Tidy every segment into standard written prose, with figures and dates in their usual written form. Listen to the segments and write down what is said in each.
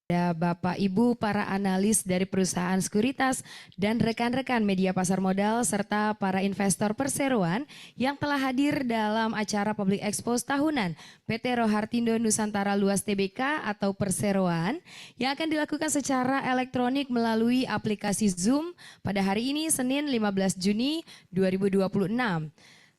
Bapak Ibu para analis dari perusahaan sekuritas dan rekan-rekan media pasar modal serta para investor perseroan yang telah hadir dalam acara Public Expose tahunan PT Rohartindo Nusantara Luas Tbk atau Perseroan yang akan dilakukan secara elektronik melalui aplikasi Zoom pada hari ini Senin 15 Juni 2026.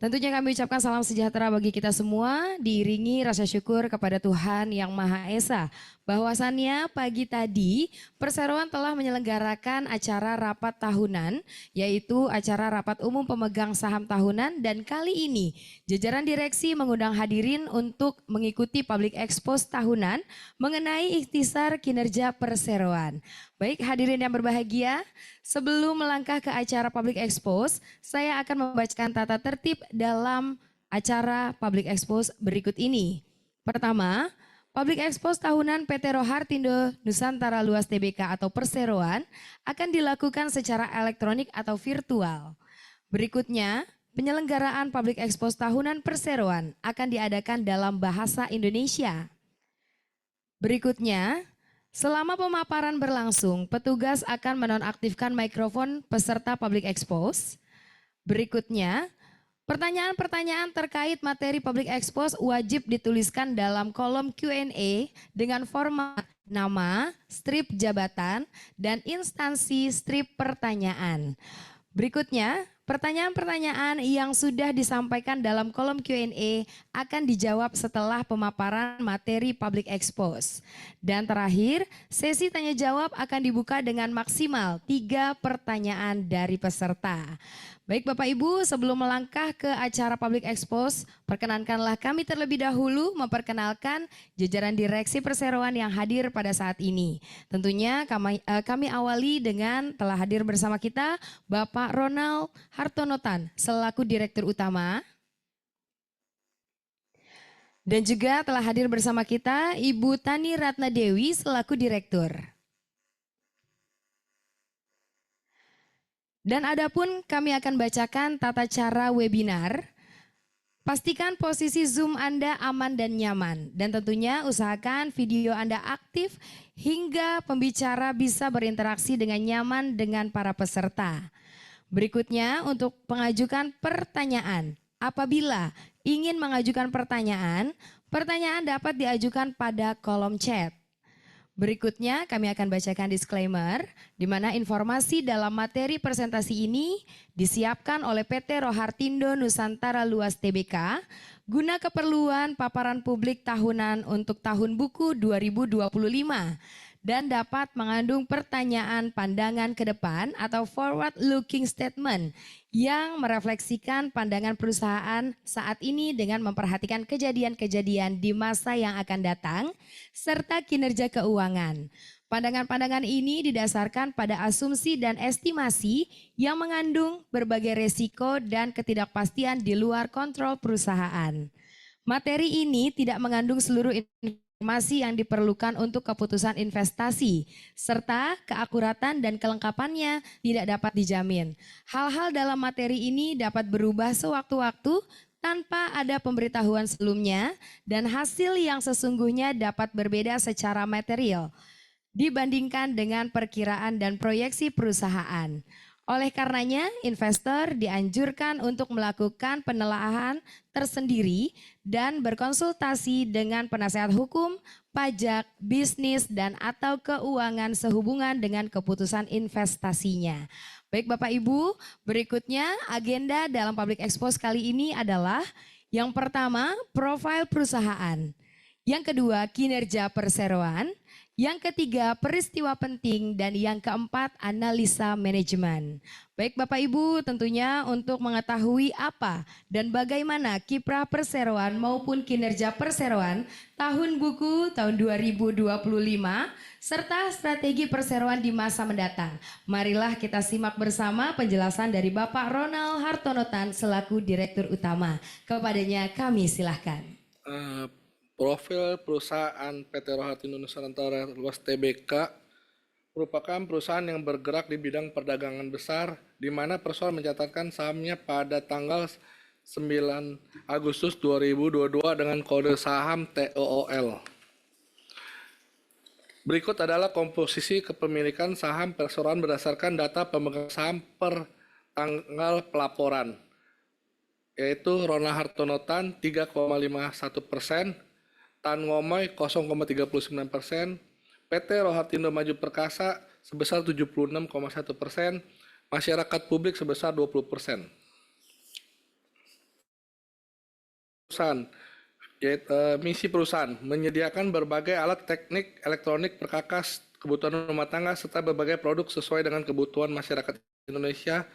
Tentunya kami ucapkan salam sejahtera bagi kita semua, diiringi rasa syukur kepada Tuhan Yang Maha Esa. Bahwasannya pagi tadi Perseroan telah menyelenggarakan acara rapat tahunan, yaitu acara rapat umum pemegang saham tahunan, dan kali ini jajaran direksi mengundang hadirin untuk mengikuti public expose tahunan mengenai ikhtisar kinerja Perseroan. Baik hadirin yang berbahagia, sebelum melangkah ke acara public expose, saya akan membacakan tata tertib dalam acara public expose berikut ini. Pertama, public expose tahunan PT Rohartindo Nusantara Luas Tbk atau Perseroan akan dilakukan secara elektronik atau virtual. Berikutnya, penyelenggaraan public expose tahunan Perseroan akan diadakan dalam bahasa Indonesia. Berikutnya, selama pemaparan berlangsung, petugas akan menonaktifkan mikrofon peserta public expose. Berikutnya, pertanyaan-pertanyaan terkait materi public expose wajib dituliskan dalam kolom Q&A dengan format nama, strip jabatan, dan instansi strip pertanyaan. Berikutnya, pertanyaan-pertanyaan yang sudah disampaikan dalam kolom Q&A akan dijawab setelah pemaparan materi public expose. Dan terakhir, sesi tanya jawab akan dibuka dengan maksimal 3 pertanyaan dari peserta. Baik Bapak Ibu, sebelum melangkah ke acara public expose, perkenankanlah kami terlebih dahulu memperkenalkan jajaran direksi Perseroan yang hadir pada saat ini. Tentunya kami awali dengan telah hadir bersama kita Bapak Ronald Hartonotan selaku Direktur Utama. Dan juga telah hadir bersama kita Ibu Tani Ratna Dewi selaku Direktur. Dan adapun kami akan bacakan tata cara webinar. Pastikan posisi Zoom Anda aman dan nyaman. Dan tentunya usahakan video Anda aktif hingga pembicara bisa berinteraksi dengan nyaman dengan para peserta. Berikutnya untuk pengajukan pertanyaan. Apabila ingin mengajukan pertanyaan, pertanyaan dapat diajukan pada kolom chat. Berikutnya kami akan bacakan disclaimer di mana informasi dalam materi presentasi ini disiapkan oleh PT Rohartindo Nusantara Luas Tbk guna keperluan paparan publik tahunan untuk tahun buku 2025 dan dapat mengandung pertanyaan pandangan ke depan atau forward looking statement yang merefleksikan pandangan perusahaan saat ini dengan memperhatikan kejadian-kejadian di masa yang akan datang serta kinerja keuangan. Pandangan-pandangan ini didasarkan pada asumsi dan estimasi yang mengandung berbagai resiko dan ketidakpastian di luar kontrol perusahaan. Materi ini tidak mengandung seluruh informasi yang diperlukan untuk keputusan investasi, serta keakuratan dan kelengkapannya tidak dapat dijamin. Hal-hal dalam materi ini dapat berubah sewaktu-waktu tanpa ada pemberitahuan sebelumnya dan hasil yang sesungguhnya dapat berbeda secara material dibandingkan dengan perkiraan dan proyeksi perusahaan. Oleh karenanya, investor dianjurkan untuk melakukan penelaahan tersendiri dan berkonsultasi dengan penasehat hukum, pajak, bisnis, dan atau keuangan sehubungan dengan keputusan investasinya. Baik Bapak Ibu, berikutnya agenda dalam public expose kali ini adalah yang pertama, profil perusahaan. Yang kedua, kinerja Perseroan. Yang ketiga, peristiwa penting, dan yang keempat, analisa manajemen. Baik Bapak Ibu, tentunya untuk mengetahui apa dan bagaimana kiprah Perseroan maupun kinerja Perseroan tahun buku tahun 2025 serta strategi Perseroan di masa mendatang. Marilah kita simak bersama penjelasan dari Bapak Ronald Hartonotan selaku Direktur Utama. Kepadanya kami silahkan. Profil perusahaan PT Rohartindo Nusantara Luas Tbk merupakan perusahaan yang bergerak di bidang perdagangan besar, di mana Perseroan mencatatkan sahamnya pada tanggal 9 Agustus 2022 dengan kode saham TOOL. Berikut adalah komposisi kepemilikan saham perseroan berdasarkan data pemegang saham per tanggal pelaporan, yaitu Rona Hartono Tan 3,51%, Tan Ngomoy 0,39%, PT Rohartindo Maju Perkasa sebesar 76,1%, masyarakat publik sebesar 20%. Misi perusahaan menyediakan berbagai alat teknik elektronik perkakas kebutuhan rumah tangga serta berbagai produk sesuai dengan kebutuhan masyarakat Indonesia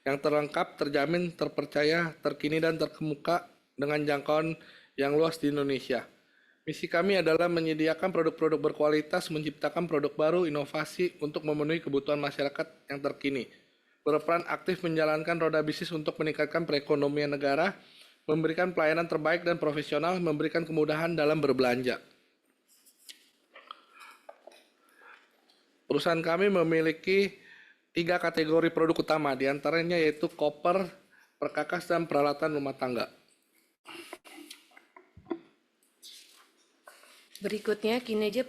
yang terlengkap, terjamin, terpercaya, terkini, dan terkemuka dengan jangkauan yang luas di Indonesia. Misi kami adalah menyediakan produk-produk berkualitas, menciptakan produk baru, inovasi untuk memenuhi kebutuhan masyarakat yang terkini. Berperan aktif menjalankan roda bisnis untuk meningkatkan perekonomian negara, memberikan pelayanan terbaik dan profesional, memberikan kemudahan dalam berbelanja. Perusahaan kami memiliki 3 kategori produk utama, diantaranya yaitu koper, perkakas, dan peralatan rumah tangga. Berikutnya, kinerja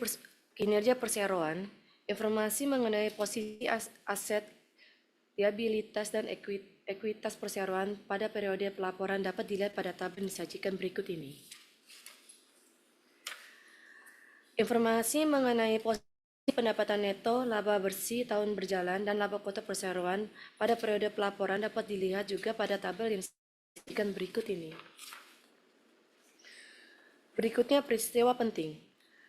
perseroan, informasi mengenai posisi aset, liabilitas, dan ekuitas perseroan pada periode pelaporan dapat dilihat pada tabel yang disajikan berikut ini. Informasi mengenai posisi pendapatan neto, laba bersih tahun berjalan, dan laba kota perseroan pada periode pelaporan dapat dilihat juga pada tabel yang disajikan berikut ini. Berikutnya peristiwa penting.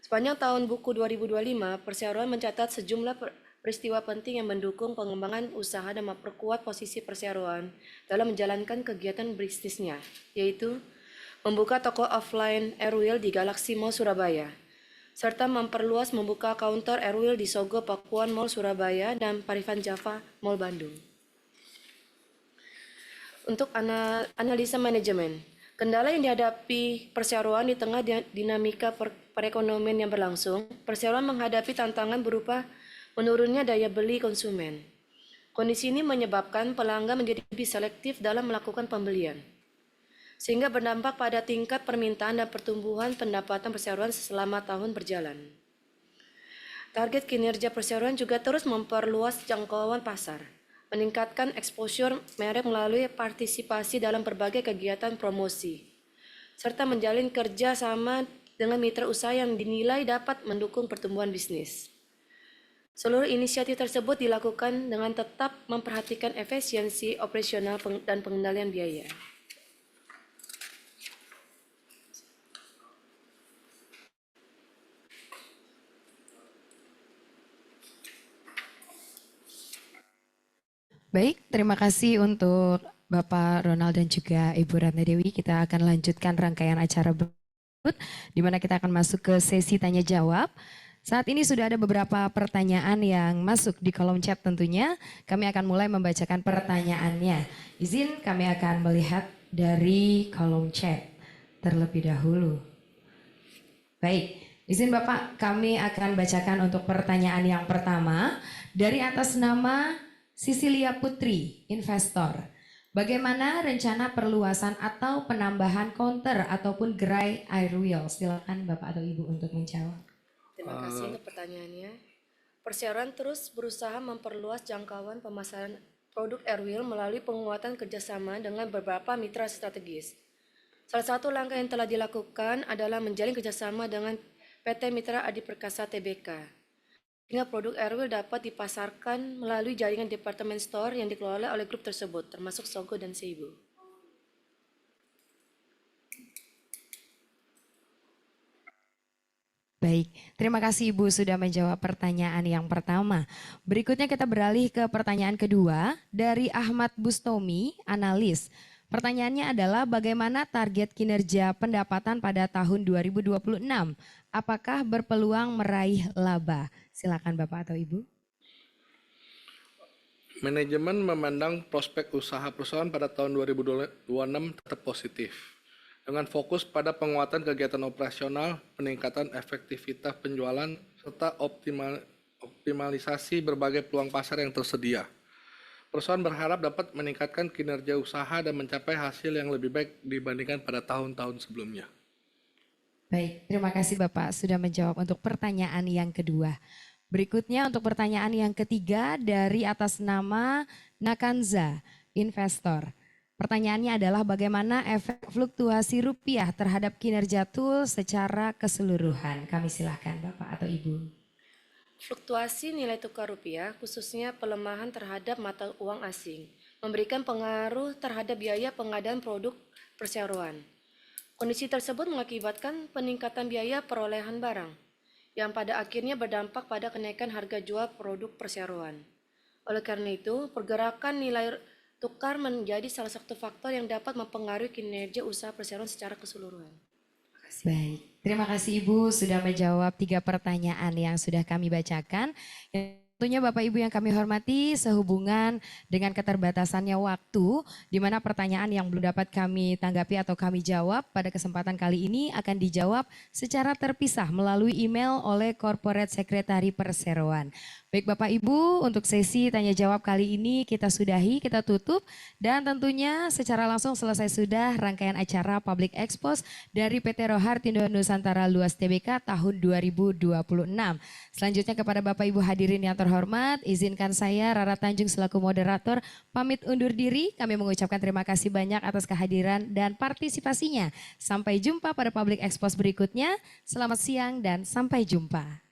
Sepanjang tahun buku 2025, perseroan mencatat sejumlah peristiwa penting yang mendukung pengembangan usaha dan memperkuat posisi perseroan dalam menjalankan kegiatan bisnisnya, yaitu membuka toko offline Airwheel di Galaxy Mall Surabaya, serta membuka counter Airwheel di Sogo Pakuan Mall Surabaya dan Parifan Java Mall Bandung. Untuk analisa manajemen, kendala yang dihadapi perseroan di tengah dinamika perekonomian yang berlangsung, perseroan menghadapi tantangan berupa menurunnya daya beli konsumen. Kondisi ini menyebabkan pelanggan menjadi lebih selektif dalam melakukan pembelian, sehingga berdampak pada tingkat permintaan dan pertumbuhan pendapatan perseroan selama tahun berjalan. Target kinerja perseroan juga terus memperluas jangkauan pasar, meningkatkan exposure merek melalui partisipasi dalam berbagai kegiatan promosi, serta menjalin kerja sama dengan mitra usaha yang dinilai dapat mendukung pertumbuhan bisnis. Seluruh inisiatif tersebut dilakukan dengan tetap memperhatikan efisiensi operasional dan pengendalian biaya. Baik, terima kasih untuk Bapak Ronald dan juga Ibu Ratna Dewi. Kita akan lanjutkan rangkaian acara berikut, di mana kita akan masuk ke sesi tanya jawab. Saat ini sudah ada beberapa pertanyaan yang masuk di kolom chat tentunya. Kami akan mulai membacakan pertanyaannya. Izin kami akan melihat dari kolom chat terlebih dahulu. Baik, izin Bapak kami akan bacakan untuk pertanyaan yang pertama. Dari atas nama Sisilia Putri, investor. Bagaimana rencana perluasan atau penambahan counter ataupun gerai Airwheel? Silakan Bapak atau Ibu untuk menjawab. Terima kasih untuk pertanyaannya. Perseroan terus berusaha memperluas jangkauan pemasaran produk Airwheel melalui penguatan kerjasama dengan beberapa mitra strategis. Salah satu langkah yang telah dilakukan adalah menjalin kerjasama dengan PT Mitra Adi Perkasa Tbk, sehingga produk Airwheel dapat dipasarkan melalui jaringan departemen store yang dikelola oleh grup tersebut, termasuk Sogo dan Seibu. Baik, terima kasih Ibu sudah menjawab pertanyaan yang pertama. Berikutnya kita beralih ke pertanyaan kedua dari Ahmad Bustomi, analis. Pertanyaannya adalah bagaimana target kinerja pendapatan pada tahun 2026? Apakah berpeluang meraih laba? Silakan Bapak atau Ibu. Manajemen memandang prospek usaha perusahaan pada tahun 2026 tetap positif, dengan fokus pada penguatan kegiatan operasional, peningkatan efektivitas penjualan, serta optimalisasi berbagai peluang pasar yang tersedia. Perusahaan berharap dapat meningkatkan kinerja usaha dan mencapai hasil yang lebih baik dibandingkan pada tahun-tahun sebelumnya. Baik, terima kasih Bapak sudah menjawab untuk pertanyaan yang kedua. Berikutnya untuk pertanyaan yang ketiga dari atas nama Nakanza, investor. Pertanyaannya adalah bagaimana efek fluktuasi rupiah terhadap kinerja TUL secara keseluruhan? Kami silahkan Bapak atau Ibu. Fluktuasi nilai tukar rupiah, khususnya pelemahan terhadap mata uang asing, memberikan pengaruh terhadap biaya pengadaan produk perseroan. Kondisi tersebut mengakibatkan peningkatan biaya perolehan barang, yang pada akhirnya berdampak pada kenaikan harga jual produk perseroan. Oleh karena itu, pergerakan nilai tukar menjadi salah satu faktor yang dapat mempengaruhi kinerja usaha perseroan secara keseluruhan. Baik, terima kasih Ibu sudah menjawab 3 pertanyaan yang sudah kami bacakan. Tentunya Bapak Ibu yang kami hormati, sehubungan dengan keterbatasannya waktu, di mana pertanyaan yang belum dapat kami tanggapi atau kami jawab pada kesempatan kali ini akan dijawab secara terpisah melalui email oleh Corporate Secretary Perseroan. Baik Bapak Ibu, untuk sesi tanya jawab kali ini kita sudahi, kita tutup. Dan tentunya secara langsung selesai sudah rangkaian acara Public Expose dari PT Rohartindo Nusantara Luas Tbk tahun 2026. Selanjutnya kepada Bapak Ibu hadirin yang terhormat, izinkan saya Rara Tanjung selaku moderator pamit undur diri. Kami mengucapkan terima kasih banyak atas kehadiran dan partisipasinya. Sampai jumpa pada Public Expose berikutnya. Selamat siang dan sampai jumpa.